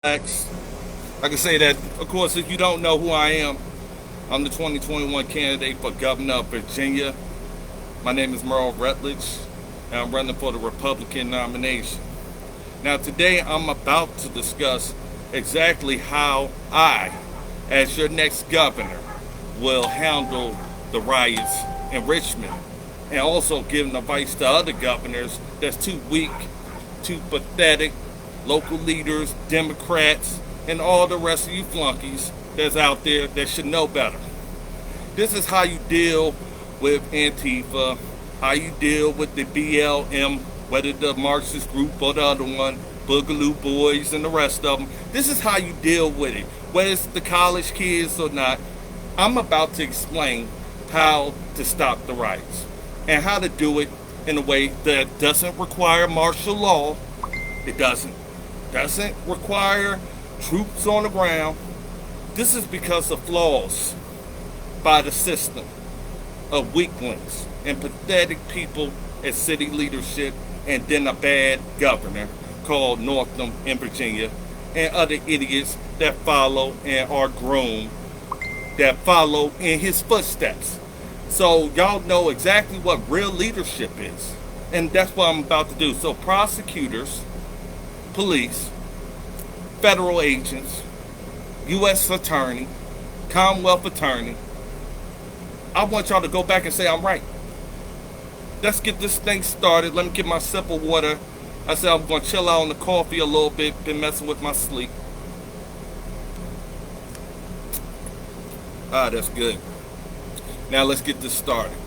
X. I can say that, of course, if you don't know who I am, I'm the 2021 candidate for governor of Virginia. My name is Merle Rutledge, and I'm running for the Republican nomination. Now, today I'm about to discuss exactly how I, as your next governor, will handle the riots in Richmond, and also giving advice to other governors that's too weak, too pathetic, local leaders, Democrats, and all the rest of you flunkies that's out there that should know better. This is how you deal with Antifa, how you deal with the BLM, whether the Marxist group or the other one, Boogaloo Boys and the rest of them. This is how you deal with it, whether it's the college kids or not. I'm about to explain how to stop the riots and how to do it in a way that doesn't require martial law. It doesn't require troops on the ground. This is because of flaws by the system of weaklings and pathetic people at city leadership, and then a bad governor called Northam in Virginia, and other idiots that follow and are groomed, that follow in his footsteps. So y'all know exactly what real leadership is. And that's what I'm about to do. So prosecutors, police, federal agents, U.S. attorney, Commonwealth attorney, I want y'all to go back and say I'm right. Let's get this thing started. Let me get my sip of water. I said I'm going to chill out on the coffee a little bit. Been messing with my sleep. That's good. Now let's get this started,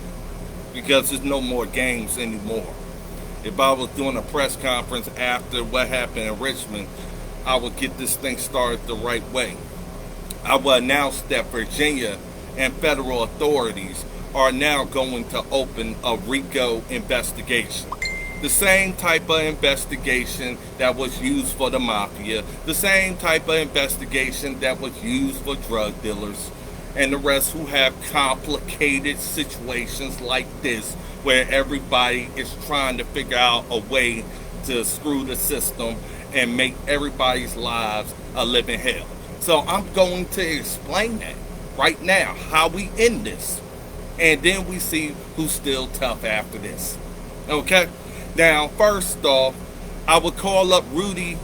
because there's no more games anymore. If I was doing a press conference after what happened in Richmond, I would get this thing started the right way. I will announce that Virginia and federal authorities are now going to open a RICO investigation. The same type of investigation that was used for the mafia, the same type of investigation that was used for drug dealers, and the rest who have complicated situations like this, where everybody is trying to figure out a way to screw the system and make everybody's lives a living hell. So I'm going to explain that right now, how we end this. And then we see who's still tough after this. Okay? Now, first off, I would call up Rudy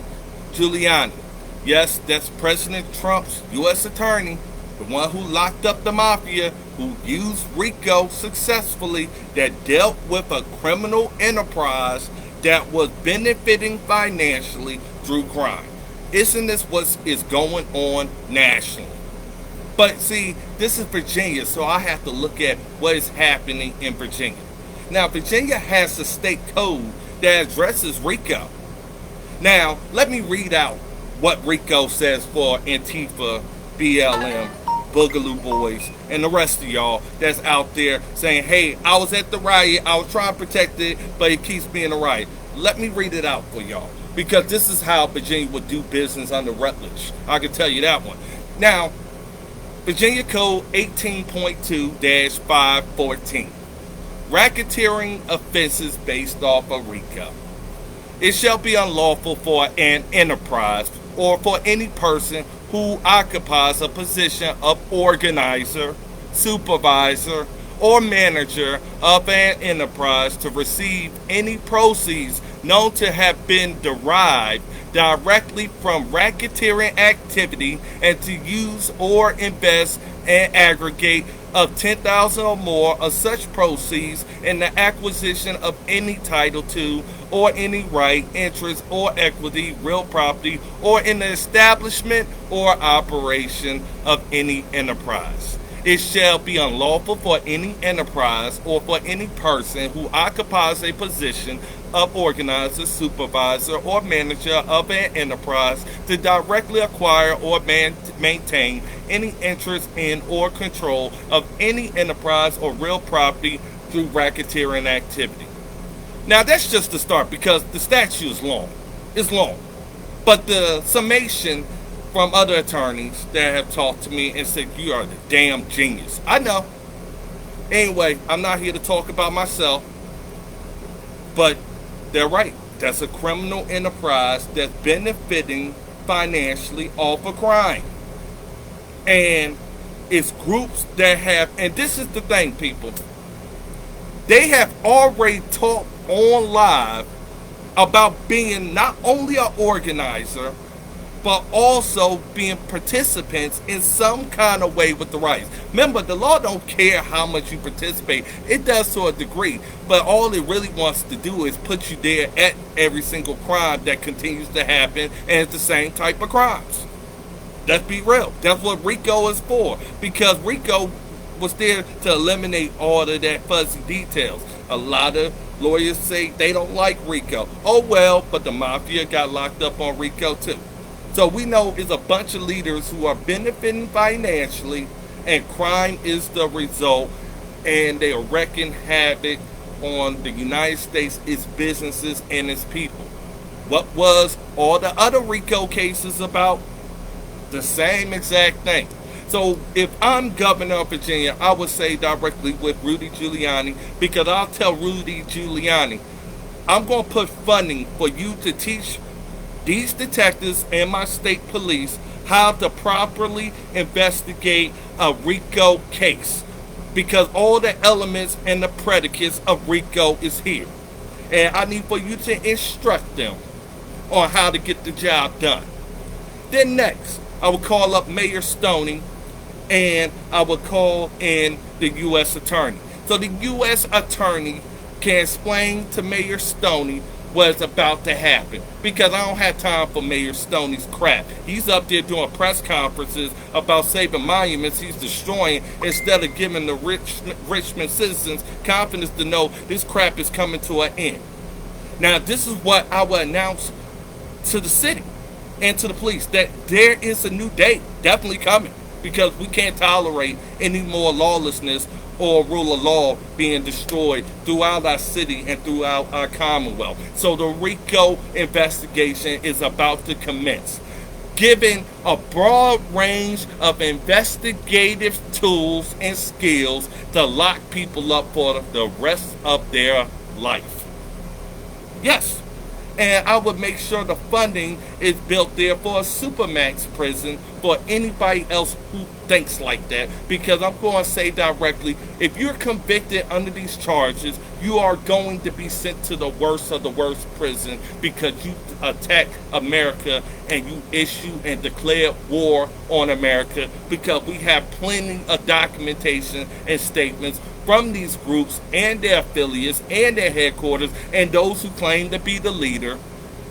Giuliani. Yes, that's President Trump's U.S. attorney, the one who locked up the mafia, who used RICO successfully, that dealt with a criminal enterprise that was benefiting financially through crime. Isn't this what is going on nationally? But see, this is Virginia, so I have to look at what is happening in Virginia. Now, Virginia has a state code that addresses RICO. Now, let me read out what RICO says for Antifa, BLM, Boogaloo Boys, and the rest of y'all that's out there saying, hey, I was at the riot, I was trying to protect it, but it keeps being a riot. Let me read it out for y'all, because this is how Virginia would do business under Rutledge. I can tell you that one. Now, Virginia Code 18.2-514. Racketeering offenses based off of RICO. It shall be unlawful for an enterprise or for any person who occupies a position of organizer, supervisor, or manager of an enterprise to receive any proceeds known to have been derived directly from racketeering activity, and to use or invest an aggregate of 10,000 or more of such proceeds in the acquisition of any title to or any right, interest, or equity, real property, or in the establishment or operation of any enterprise. It shall be unlawful for any enterprise or for any person who occupies a position of organizer, supervisor, or manager of an enterprise to directly acquire or maintain any interest in or control of any enterprise or real property through racketeering activity. Now, that's just the start, because the statute is long. It's long. But the summation from other attorneys that have talked to me and said, you are the damn genius. I know. Anyway, I'm not here to talk about myself, but they're right. That's a criminal enterprise that's benefiting financially off of crime. And it's groups that have, and this is the thing, people, they have already talked on live about being not only an organizer, but also being participants in some kind of way with the riots. Remember, the law don't care how much you participate. It does to a degree, but all it really wants to do is put you there at every single crime that continues to happen, and it's the same type of crimes. Let's be real. That's what RICO is for, because RICO was there to eliminate all of that fuzzy details. A lot of lawyers say they don't like RICO. Oh well, but the mafia got locked up on RICO too. So we know it's a bunch of leaders who are benefiting financially, and crime is the result, and they are wreaking havoc on the United States, its businesses, and its people. What was all the other RICO cases about? The same exact thing. So if I'm governor of Virginia, I would say directly with Rudy Giuliani, because I'll tell Rudy Giuliani, I'm going to put funding for you to teach these detectives and my state police how to properly investigate a RICO case, because all the elements and the predicates of RICO is here, and I need for you to instruct them on how to get the job done. Then next, I will call up Mayor Stoney, and I will call in the U.S. Attorney. So the U.S. Attorney can explain to Mayor Stoney what's about to happen, because I don't have time for Mayor Stoney's crap. He's up there doing press conferences about saving monuments he's destroying, instead of giving the Richmond citizens confidence to know this crap is coming to an end. Now, this is what I will announce to the city and to the police, that there is a new day definitely coming, because we can't tolerate any more lawlessness or rule of law being destroyed throughout our city and throughout our Commonwealth. So the RICO investigation is about to commence, giving a broad range of investigative tools and skills to lock people up for the rest of their life. Yes, and I would make sure the funding is built there for a supermax prison for anybody else who thinks like that, because I'm going to say directly, if you're convicted under these charges, you are going to be sent to the worst of the worst prison, because you attacked America and you issue and declare war on America, because we have plenty of documentation and statements from these groups and their affiliates and their headquarters and those who claim to be the leader,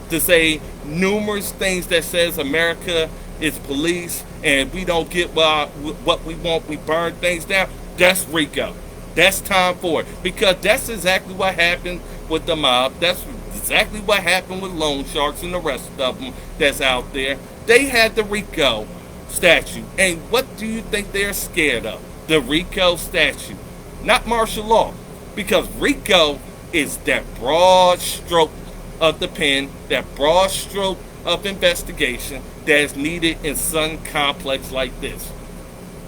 to say numerous things that says America is police and we don't get what we want, we burn things down. That's RICO. That's time for it, because that's exactly what happened with the mob. That's exactly what happened with loan sharks and the rest of them that's out there. They had the RICO statute, and what do you think they're scared of? The RICO statute, not martial law, because RICO is that broad stroke of the pen, that broad stroke of investigation that is needed in some complex like this.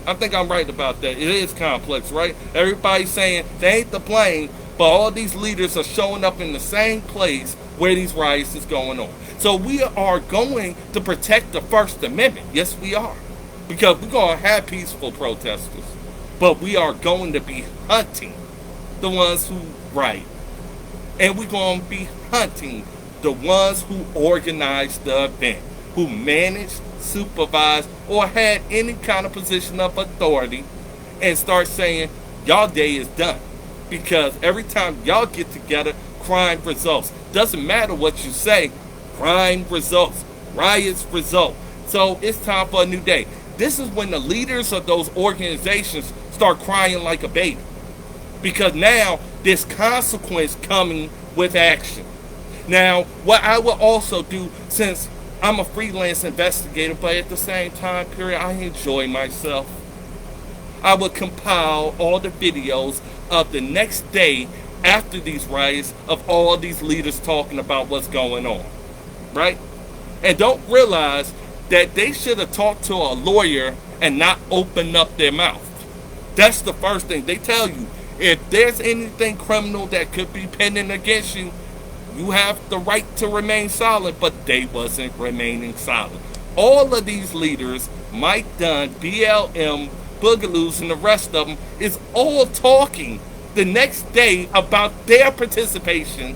I think I'm right about that. It is complex, right? Everybody's saying they ain't to blame, but all these leaders are showing up in the same place where these riots is going on. So we are going to protect the First Amendment. Yes, we are. Because we're going to have peaceful protesters, but we are going to be hunting the ones who riot. And we're going to be hunting the ones who organized the event, who managed, supervised, or had any kind of position of authority, and start saying, y'all day is done. Because every time y'all get together, crime results. Doesn't matter what you say, crime results, riots result. So it's time for a new day. This is when the leaders of those organizations start crying like a baby, because now there's consequence coming with action. Now, what I will also do, since I'm a freelance investigator, but at the same time period, I enjoy myself, I will compile all the videos of the next day after these riots of all these leaders talking about what's going on, right? And don't realize that they should have talked to a lawyer and not opened up their mouth. That's the first thing. They tell you, if there's anything criminal that could be pending against you, you have the right to remain silent, but they wasn't remaining silent. All of these leaders, Mike Dunn, BLM, Boogaloos, and the rest of them, is all talking the next day about their participation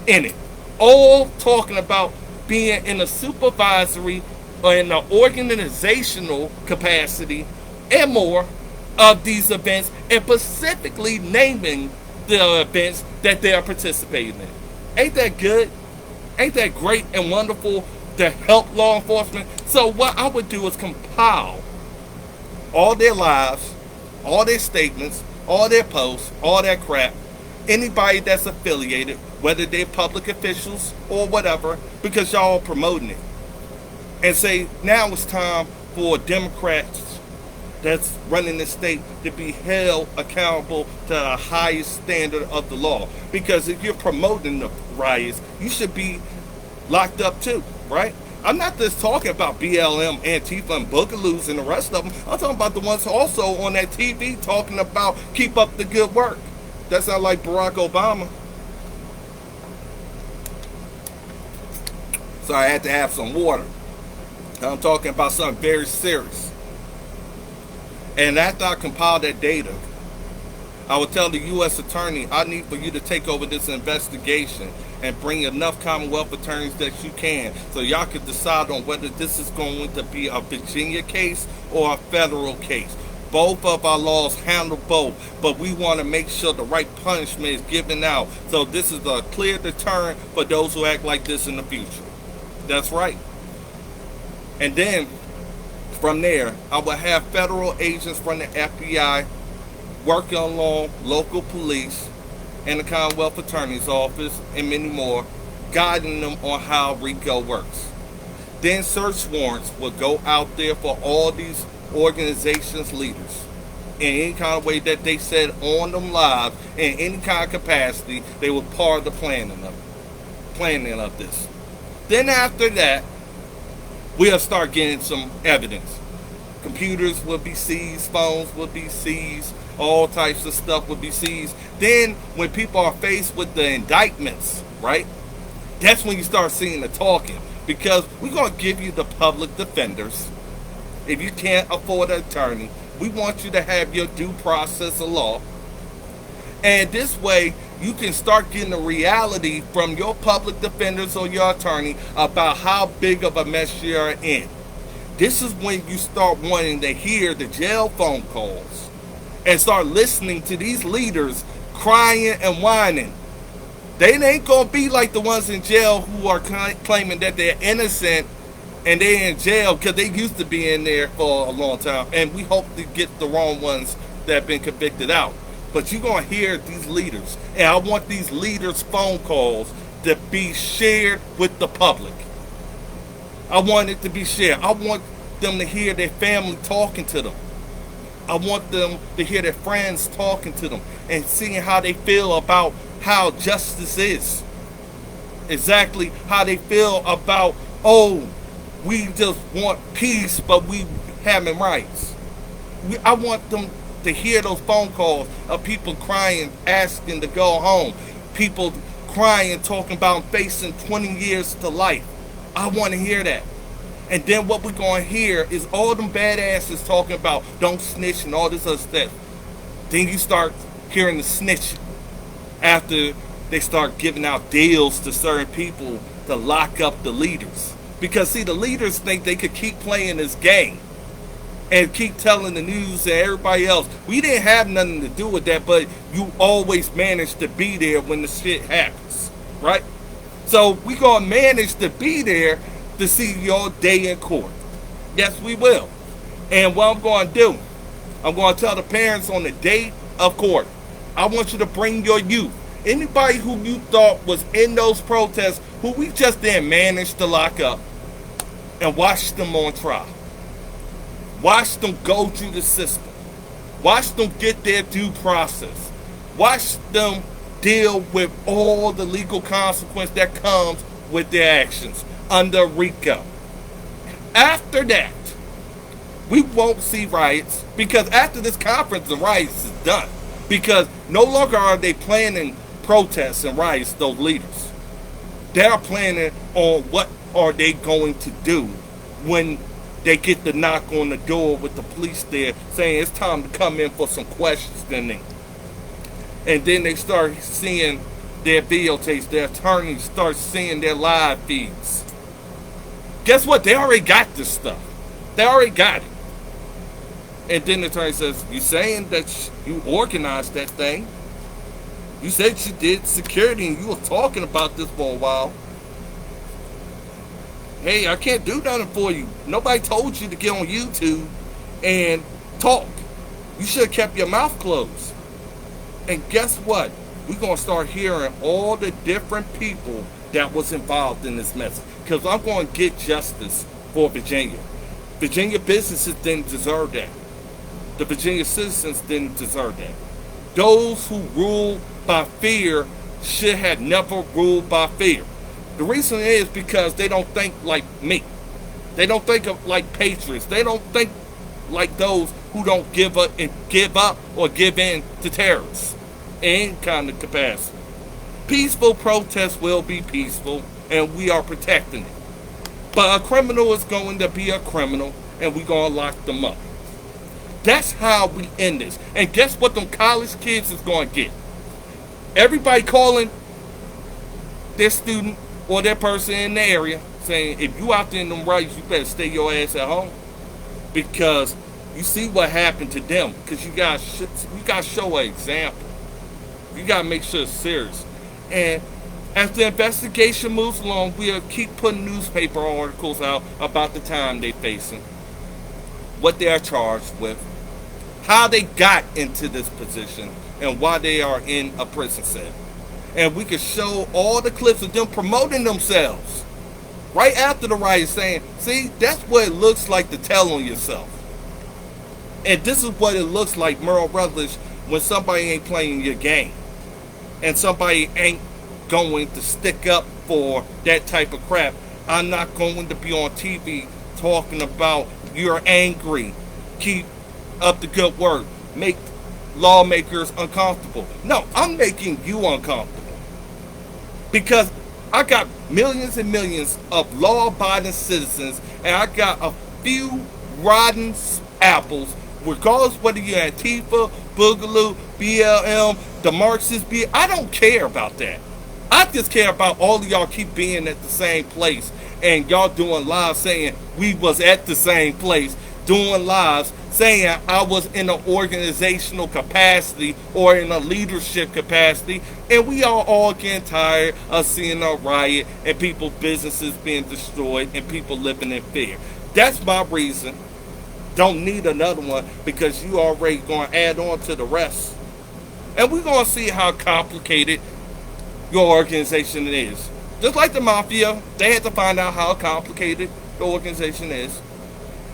in it. All talking about being in a supervisory or in an organizational capacity and more of these events, and specifically naming the events that they are participating in. Ain't that good? Ain't that great and wonderful to help law enforcement? So what I would do is compile all their lives, all their statements, all their posts, all that crap, anybody that's affiliated, whether they're public officials or whatever, because y'all are promoting it. And say, now it's time for Democrats that's running the state to be held accountable to the highest standard of the law. Because if you're promoting the riots, you should be locked up too, right? I'm not just talking about BLM, Antifa, and Boogaloos and the rest of them. I'm talking about the ones also on that TV talking about keep up the good work. That sounds like Barack Obama. So I had to have some water. I'm talking about something very serious. And after I compile that data, I would tell the U.S. Attorney, I need for you to take over this investigation and bring enough Commonwealth attorneys that you can, so y'all can decide on whether this is going to be a Virginia case or a federal case. Both of our laws handle both, but we want to make sure the right punishment is given out. So this is a clear deterrent for those who act like this in the future. That's right. And then from there, I will have federal agents from the FBI working along local police and the Commonwealth Attorney's Office and many more, guiding them on how RICO works. Then search warrants will go out there for all these organizations' leaders in any kind of way that they said on them live, in any kind of capacity. They were part of the planning of this. Then after that, we'll start getting some evidence. Computers will be seized, phones will be seized, all types of stuff will be seized. Then when people are faced with the indictments, right, that's when you start seeing the talking. Because we're going to give you the public defenders. If you can't afford an attorney, we want you to have your due process of law. And this way, you can start getting a reality from your public defenders or your attorney about how big of a mess you're in. This is when you start wanting to hear the jail phone calls and start listening to these leaders crying and whining. They ain't going to be like the ones in jail who are claiming that they're innocent and they're in jail because they used to be in there for a long time. And we hope to get the wrong ones that have been convicted out. But you're going to hear these leaders. And I want these leaders' phone calls to be shared with the public. I want it to be shared. I want them to hear their family talking to them. I want them to hear their friends talking to them and seeing how they feel about how justice is. Exactly how they feel about, oh, we just want peace, but we having rights. I want them to hear those phone calls of people crying, asking to go home. People crying, talking about facing 20 years to life. I want to hear that. And then what we're going to hear is all them badasses talking about don't snitch and all this other stuff. Then you start hearing the snitching after they start giving out deals to certain people to lock up the leaders. Because, see, the leaders think they could keep playing this game and keep telling the news and everybody else, we didn't have nothing to do with that, but you always manage to be there when the shit happens, right? So we going to manage to be there to see your day in court. Yes, we will. And what I'm going to do, I'm going to tell the parents on the day of court, I want you to bring your youth. Anybody who you thought was in those protests, who we just didn't manage to lock up, and watch them on trial. Watch them go through the system. Watch them get their due process. Watch them deal with all the legal consequence that comes with their actions under RICO. After that, we won't see riots, because after this conference, the riots is done. Because no longer are they planning protests and riots, those leaders. They're planning on what are they going to do when they get the knock on the door with the police there saying it's time to come in for some questioning. And then they start seeing their videotapes, their attorneys start seeing their live feeds. Guess what? They already got this stuff. They already got it. And then the attorney says, you saying that you organized that thing? You said you did security and you were talking about this for a while. Hey, I can't do nothing for you. Nobody told you to get on YouTube and talk. You should have kept your mouth closed. And guess what? We're going to start hearing all the different people that was involved in this mess. Because I'm going to get justice for Virginia. Virginia businesses didn't deserve that. The Virginia citizens didn't deserve that. Those who rule by fear should have never ruled by fear. The reason is because they don't think like me. They don't think of like patriots. They don't think like those who don't give up or give in to terrorists in any kind of capacity. Peaceful protests will be peaceful, and we are protecting it. But a criminal is going to be a criminal, and we're going to lock them up. That's how we end this. And guess what them college kids is going to get? Everybody calling their student or their person in the area saying, if you out there in them riots, you better stay your ass at home. Because you see what happened to them. Because you got to show an example. You got to make sure it's serious. And as the investigation moves along, we'll keep putting newspaper articles out about the time they're facing, what they are charged with, how they got into this position, and why they are in a prison cell. And we can show all the clips of them promoting themselves right after the riot saying, see, that's what it looks like to tell on yourself. And this is what it looks like, Merle Rutledge, when somebody ain't playing your game. And somebody ain't going to stick up for that type of crap. I'm not going to be on TV talking about you're angry. Keep up the good work. Make lawmakers uncomfortable. No, I'm making you uncomfortable. Because I got millions and millions of law-abiding citizens, and I got a few rotten apples, regardless whether you're Antifa, Boogaloo, BLM, the Marxist, I don't care about that. I just care about all of y'all keep being at the same place, and y'all doing lives saying we was at the same place, doing lives saying I was in an organizational capacity or in a leadership capacity, and we are all getting tired of seeing a riot and people's businesses being destroyed and people living in fear. That's my reason. Don't need another one, because you already going to add on to the rest. And we're going to see how complicated your organization is. Just like the mafia, they had to find out how complicated the organization is.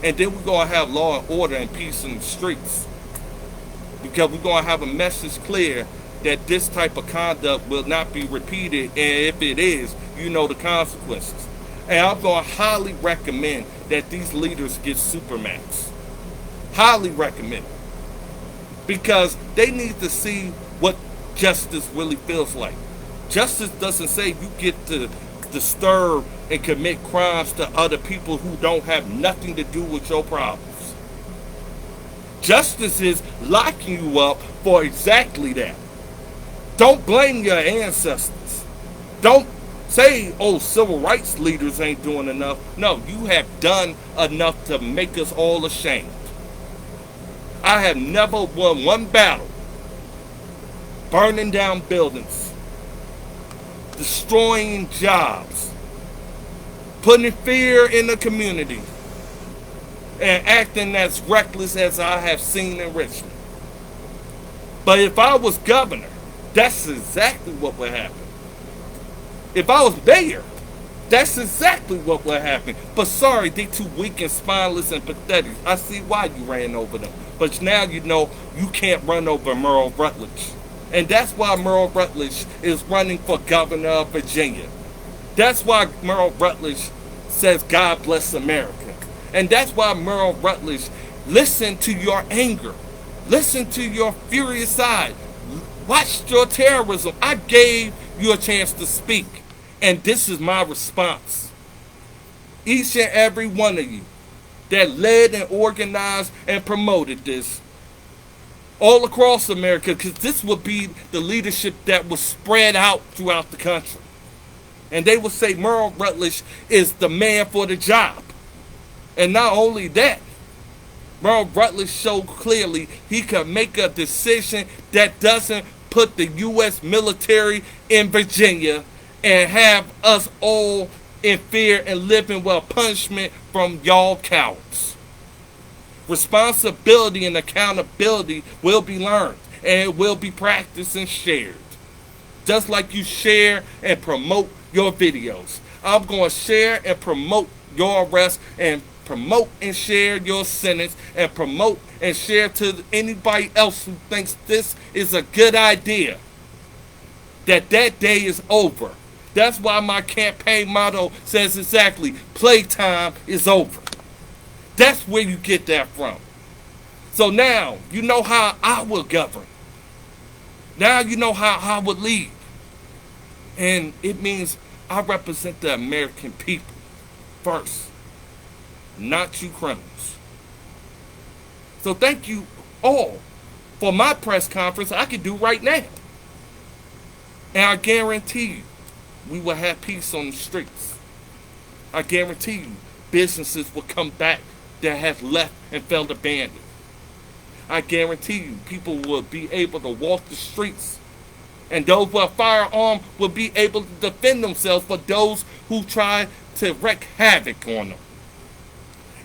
And then we're going to have law and order and peace in the streets. Because we're going to have a message clear that this type of conduct will not be repeated. And if it is, you know the consequences. And I'm going to highly recommend that these leaders get Supermax. Highly recommend it. Because they need to see what justice really feels like. Justice doesn't say you get to disturb and commit crimes to other people who don't have nothing to do with your problems. Justice is locking you up for exactly that. Don't blame your ancestors. Don't say, oh, civil rights leaders ain't doing enough. No, you have done enough to make us all ashamed. I have never won one battle burning down buildings, destroying jobs, putting fear in the community, and acting as reckless as I have seen in Richmond. But if I was governor, that's exactly what would happen. If I was mayor, that's exactly what would happen. But sorry, they too weak and spineless and pathetic. I see why you ran over them. But now you know you can't run over Merle Rutledge. And that's why Merle Rutledge is running for governor of Virginia. That's why Merle Rutledge says, God bless America. And that's why Merle Rutledge, listen to your anger. Listen to your furious side. Watch your terrorism. I gave you a chance to speak. And this is my response. each and every one of you that led and organized and promoted this all across America, because this would be the leadership that was spread out throughout the country. And they would say Merle Rutledge is the man for the job. And not only that, Merle Rutledge showed clearly he could make a decision that doesn't put the U.S. military in Virginia and have us all in fear and living with punishment from y'all cowards. Responsibility and accountability will be learned and it will be practiced and shared. Just like you share and promote your videos. I'm going to share and promote your arrest and promote and share your sentence and promote and share to anybody else who thinks this is a good idea. That day is over. That's why my campaign motto says exactly, playtime is over. That's where you get that from. So now, you know how I will govern. Now you know how I would lead. And it means I represent the American people first, not you criminals. So thank you all for my press conference I can do right now. And I guarantee you, we will have peace on the streets. I guarantee you, businesses will come back that have left and felt abandoned. I guarantee you, people will be able to walk the streets. And those with a firearm will be able to defend themselves for those who try to wreak havoc on them.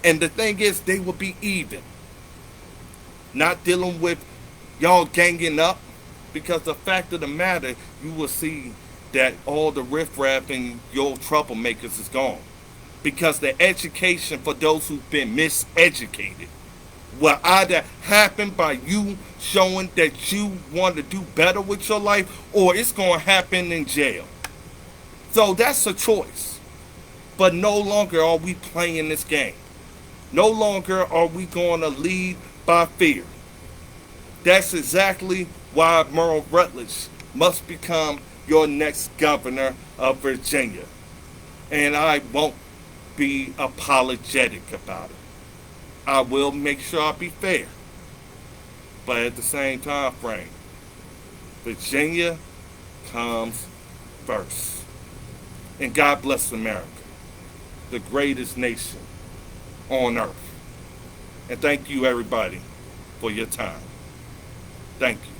And the thing is, they will be even. Not dealing with y'all ganging up. Because the fact of the matter, you will see that all the riffraff and your troublemakers is gone. Because the education for those who've been miseducated will either happen by you showing that you want to do better with your life, or it's going to happen in jail. So that's a choice. But no longer are we playing this game. No longer are we going to lead by fear. That's exactly why Merle Rutledge must become your next governor of Virginia. And I won't be apologetic about it. I will make sure I be fair. But at the same time frame, Virginia comes first. And God bless America, the greatest nation on earth. And thank you everybody for your time. Thank you.